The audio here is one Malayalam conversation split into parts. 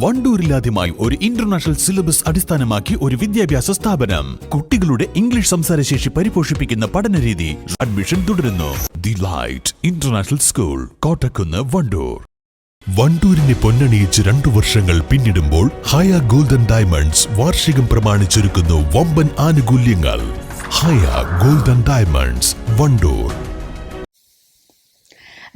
വണ്ടൂരിലാദ്യമായി ഒരു ഇന്റർനാഷണൽ സിലബസ് അടിസ്ഥാനമാക്കി ഒരു വിദ്യാഭ്യാസ സ്ഥാപനം. കുട്ടികളുടെ ഇംഗ്ലീഷ് സംസാരശേഷി പരിപോഷിപ്പിക്കുന്ന പഠനരീതി. അഡ്മിഷൻ തുടരുന്നു. The Light International School, Kottakkunnu, Wandoor. വണ്ടൂരിനെ പൊന്നണിയിച്ച് 2 വർഷങ്ങൾ പിന്നിടുമ്പോൾ ഹയ ഗോൾഡൻ ഡയമണ്ട്സ് വാർഷികം പ്രമാണിച്ചൊരുക്കുന്നു വമ്പൻ ആനുകൂല്യങ്ങൾ. ഹയ ഗോൾഡൻ ഡയമണ്ട്സ്, വണ്ടൂർ.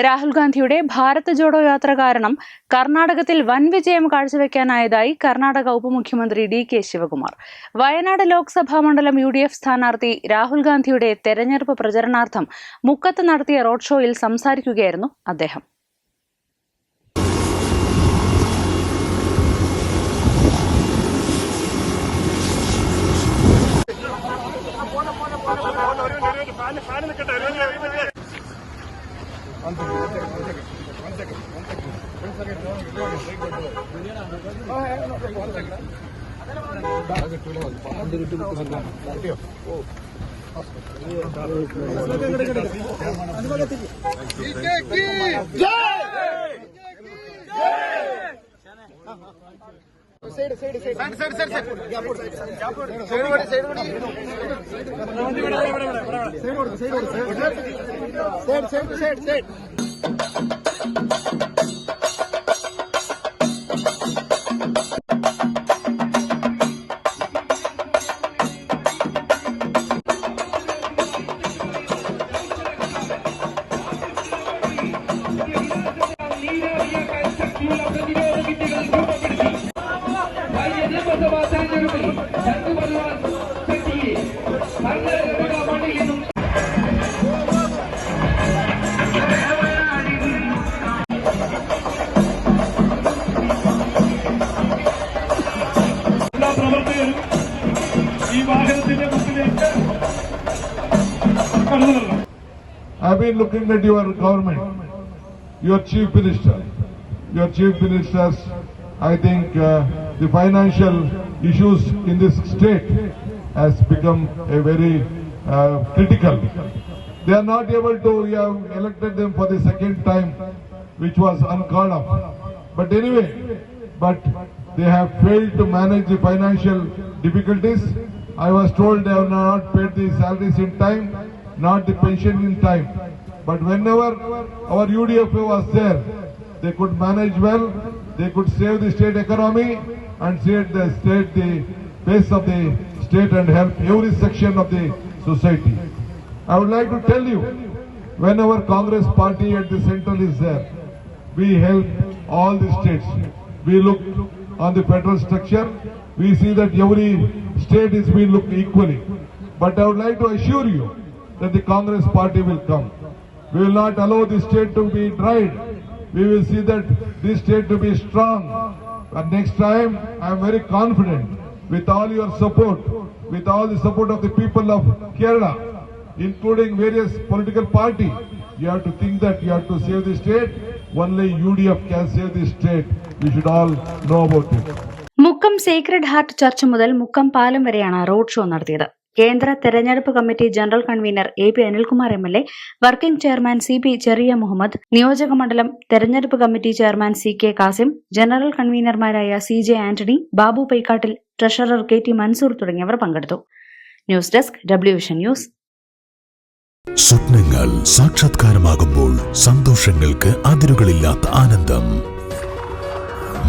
രാഹുൽ ഗാന്ധിയുടെ ഭാരത് ജോഡോ യാത്ര കാരണം കർണാടകത്തിൽ വൻ വിജയം കാഴ്ചവെക്കാനായതായി കർണാടക ഉപമുഖ്യമന്ത്രി DK ശിവകുമാർ. വയനാട് ലോക്സഭാ മണ്ഡലം UDF സ്ഥാനാർത്ഥി രാഹുൽ ഗാന്ധിയുടെ തെരഞ്ഞെടുപ്പ് പ്രചരണാർത്ഥം മുക്കത്ത് നടത്തിയ റോഡ് ഷോയിൽ സംസാരിക്കുകയായിരുന്നു അദ്ദേഹം. I've been looking at your government, your chief ministers. I think the financial issues in this state has become a very critical. They are not able to, we have elected them for the second time, which was uncalled of. But anyway, they have failed to manage the financial difficulties. I was told they have not paid the salaries in time, not the pension in time. But whenever our UDF was there, they could manage well, they could save the state economy and save the face of the state and help every section of the society. I would like to tell you, whenever Congress party at the central is there, we help all the states. We look on the federal structure, we see that every state is being looked equally. But I would like to assure you that the Congress party will come. We will not allow the state to be dried. We will see that this state to be strong. And next time, I am very confident, with all your support, with all the support of the people of Kerala, including various political parties, you have to think that you have to save the state. Only UDF can save the state. We should all know about it. Mukkam Sacred Heart Church മുതൽ മുക്കം പാലം വരെയാണ് റോഡ് ഷോ നടത്തിയത്. കേന്ദ്ര തെരഞ്ഞെടുപ്പ് committee general convener AP Anilkumar MLA, working chairman CP Cheriya Muhammad, നിയോജക മണ്ഡലം തെരഞ്ഞെടുപ്പ് committee chairman CK Kasim, general കൺവീനർമാരായ CJ Antony, Babu Paikkattil, treasurer KT Mansoor തുടങ്ങിയവർ പങ്കെടുത്തു. News desk WVsion news. സ്വപ്നങ്ങൾ സാക്ഷാത്കാരമാകുമ്പോൾ സന്തോഷങ്ങൾക്ക് അതിരുകളില്ലാത്ത ആനന്ദം.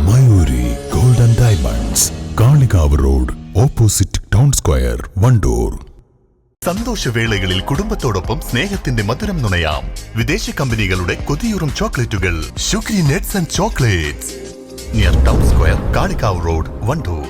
Mayuri golden diamonds, Kalikavu road, opposite town square, Wandoor. സന്തോഷവേളകളിൽ കുടുംബത്തോടൊപ്പം സ്നേഹത്തിന്റെ മധുരം നുണയാം. വിദേശ കമ്പനികളുടെ കൊതിയൂറും ചോക്ലേറ്റുകൾ ഷുഗ്രി nuts and chocolates, near town square, Kalikavu road, Wandoor.